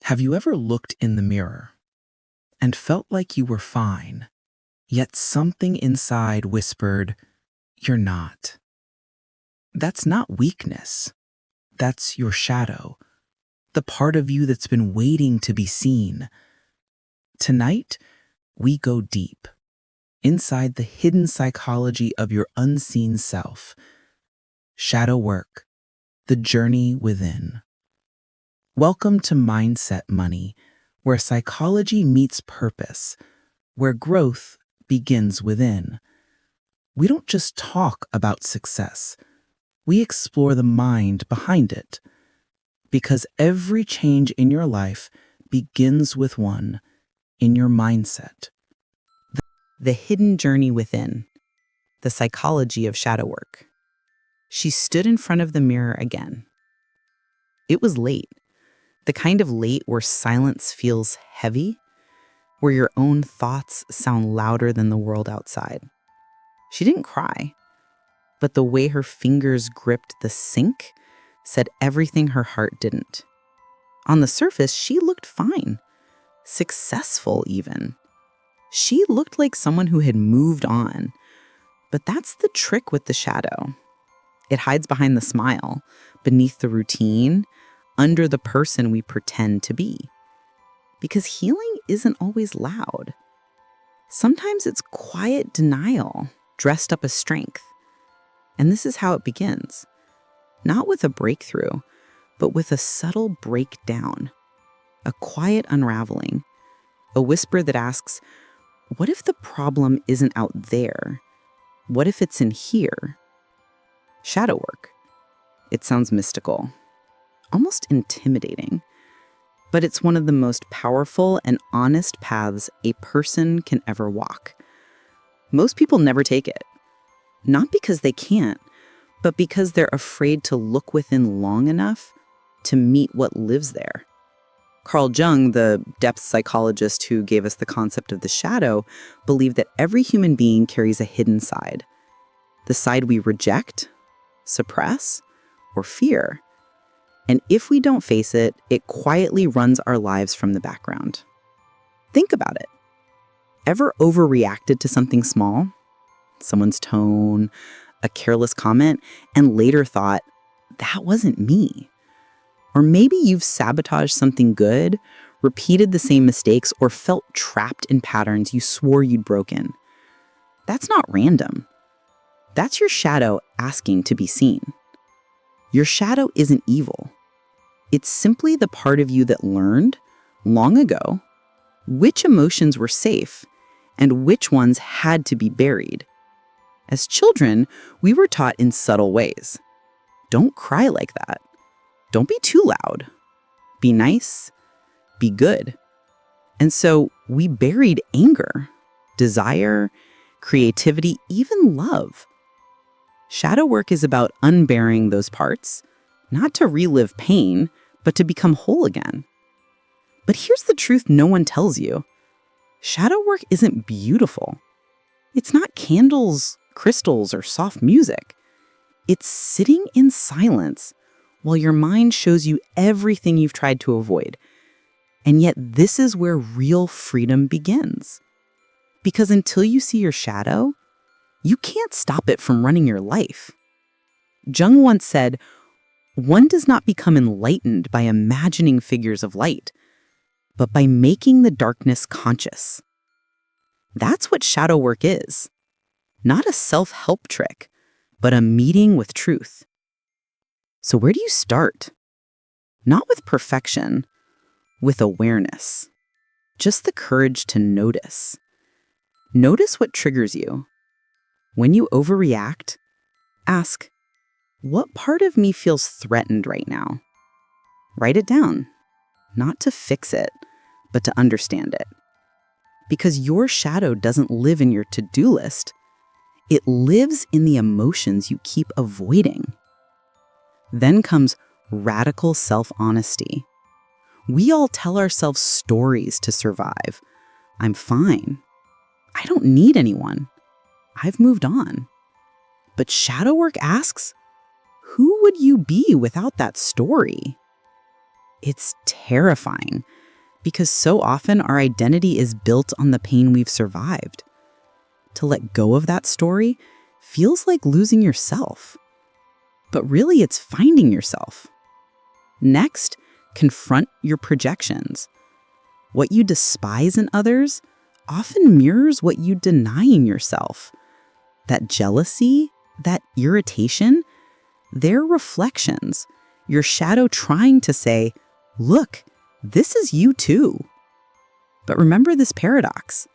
Have you ever looked in the mirror and felt like you were fine, yet something inside whispered, "You're not"? That's not weakness. That's your shadow, the part of you that's been waiting to be seen. Tonight, we go deep, inside the hidden psychology of your unseen self. Shadow work, the journey within. Welcome to Mindset Money, where psychology meets purpose, where growth begins within. We don't just talk about success, we explore the mind behind it. Because every change in your life begins with one, in your mindset. The hidden journey within, the psychology of shadow work. She stood in front of the mirror again. It was late, the kind of late where silence feels heavy, where your own thoughts sound louder than the world outside. She didn't cry, but the way her fingers gripped the sink said everything her heart didn't. On the surface, she looked fine, successful even. She looked like someone who had moved on. But that's the trick with the shadow. It hides behind the smile, beneath the routine, under the person we pretend to be. Because healing isn't always loud. Sometimes it's quiet denial, dressed up as strength. And this is how it begins. Not with a breakthrough, but with a subtle breakdown. A quiet unraveling. A whisper that asks, what if the problem isn't out there? What if it's in here? Shadow work. It sounds mystical, almost intimidating, but it's one of the most powerful and honest paths a person can ever walk. Most people never take it, not because they can't, but because they're afraid to look within long enough to meet what lives there. Carl Jung, the depth psychologist who gave us the concept of the shadow, believed that every human being carries a hidden side. The side we reject, suppress, or fear. And if we don't face it, it quietly runs our lives from the background. Think about it. Ever overreacted to something small? Someone's tone, a careless comment, and later thought, that wasn't me. Or maybe you've sabotaged something good, repeated the same mistakes, or felt trapped in patterns you swore you'd broken. That's not random. That's your shadow asking to be seen. Your shadow isn't evil. It's simply the part of you that learned, long ago, which emotions were safe and which ones had to be buried. As children, we were taught in subtle ways. Don't cry like that. Don't be too loud. Be nice. Be good. And so we buried anger, desire, creativity, even love. Shadow work is about unburying those parts, not to relive pain, but to become whole again. But here's the truth no one tells you. Shadow work isn't beautiful. It's not candles, crystals, or soft music. It's sitting in silence while your mind shows you everything you've tried to avoid. And yet this is where real freedom begins. Because until you see your shadow, you can't stop it from running your life. Jung once said, one does not become enlightened by imagining figures of light, but by making the darkness conscious. That's what shadow work is. Not a self-help trick, but a meeting with truth. So where do you start? Not with perfection, with awareness. Just the courage to notice. Notice what triggers you. When you overreact, ask, what part of me feels threatened right now? Write it down, not to fix it, but to understand it. Because your shadow doesn't live in your to-do list. It lives in the emotions you keep avoiding. Then comes radical self-honesty. We all tell ourselves stories to survive. I'm fine. I don't need anyone. I've moved on. But shadow work asks, who would you be without that story? It's terrifying because so often our identity is built on the pain we've survived. To let go of that story feels like losing yourself. But really, it's finding yourself. Next, confront your projections. What you despise in others often mirrors what you deny in yourself. That jealousy, that irritation, they're reflections. Your shadow trying to say, look, this is you too. But remember this paradox.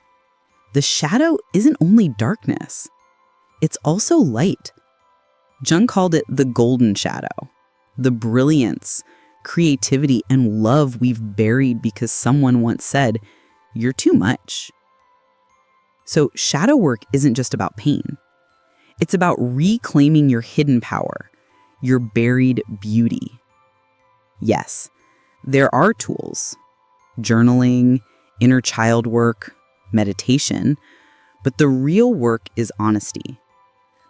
The shadow isn't only darkness. It's also light. Jung called it the golden shadow, the brilliance, creativity, and love we've buried because someone once said, you're too much. So shadow work isn't just about pain. It's about reclaiming your hidden power, your buried beauty. Yes, there are tools, journaling, inner child work, meditation, but the real work is honesty,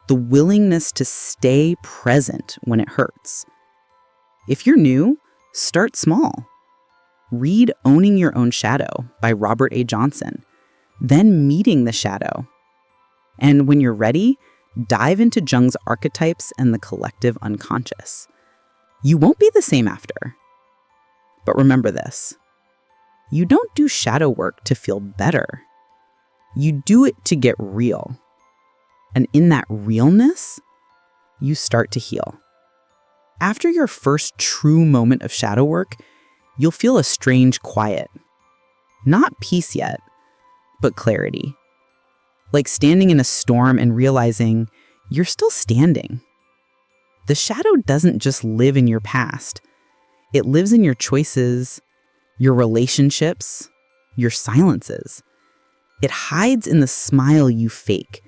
the willingness to stay present when it hurts. If you're new, start small. Read Owning Your Own Shadow by Robert A. Johnson, then Meeting the Shadow. And when you're ready, dive into Jung's archetypes and the collective unconscious. You won't be the same after. But remember this. You don't do shadow work to feel better. You do it to get real. And in that realness, you start to heal. After your first true moment of shadow work, you'll feel a strange quiet. Not peace yet, but clarity. Like standing in a storm and realizing you're still standing. The shadow doesn't just live in your past. It lives in your choices, your relationships, your silences. It hides in the smile you fake,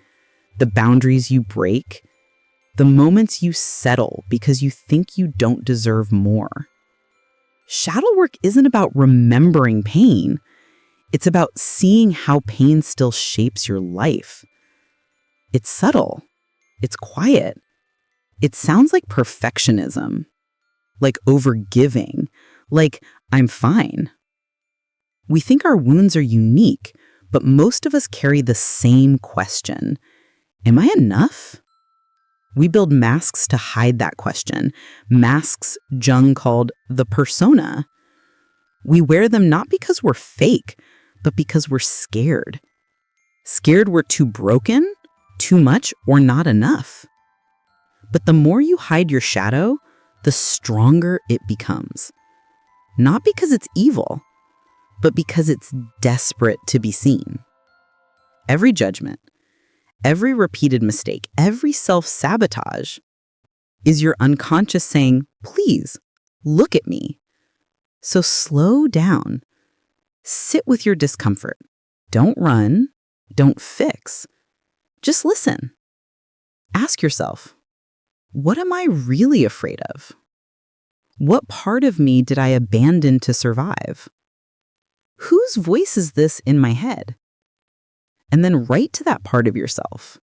the boundaries you break, the moments you settle because you think you don't deserve more. Shadow work isn't about remembering pain. It's about seeing how pain still shapes your life. It's subtle. It's quiet. It sounds like perfectionism, like overgiving, like I'm fine. We think our wounds are unique, but most of us carry the same question. Am I enough? We build masks to hide that question, masks Jung called the persona. We wear them not because we're fake, but because we're scared. Scared we're too broken, too much, or not enough. But the more you hide your shadow, the stronger it becomes. Not because it's evil, but because it's desperate to be seen. Every judgment, every repeated mistake, every self-sabotage is your unconscious saying, please, look at me. So slow down. Sit with your discomfort. Don't run. Don't fix. Just listen. Ask yourself, what am I really afraid of? What part of me did I abandon to survive? Whose voice is this in my head? And then write to that part of yourself,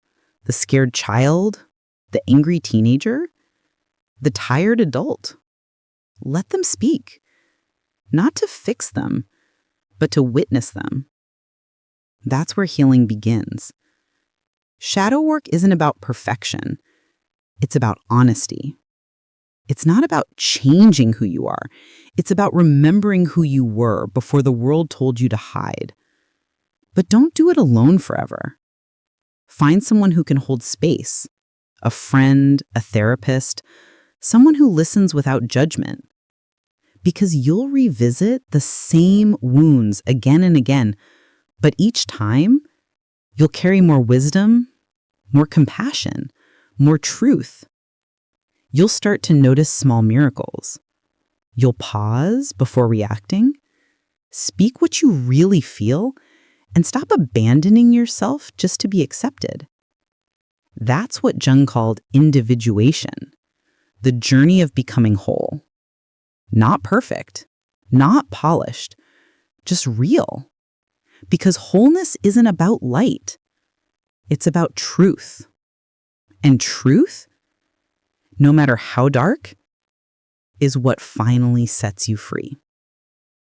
the scared child, the angry teenager, the tired adult. Let them speak, not to fix them, but to witness them. That's where healing begins. Shadow work isn't about perfection. It's about honesty. It's not about changing who you are. It's about remembering who you were before the world told you to hide. But don't do it alone forever. Find someone who can hold space, a friend, a therapist, someone who listens without judgment. Because you'll revisit the same wounds again and again, but each time you'll carry more wisdom, more compassion, more truth. You'll start to notice small miracles. You'll pause before reacting, speak what you really feel, and stop abandoning yourself just to be accepted. That's what Jung called individuation, the journey of becoming whole. Not perfect, not polished, just real. Because wholeness isn't about light. It's about truth. And truth, no matter how dark, is what finally sets you free.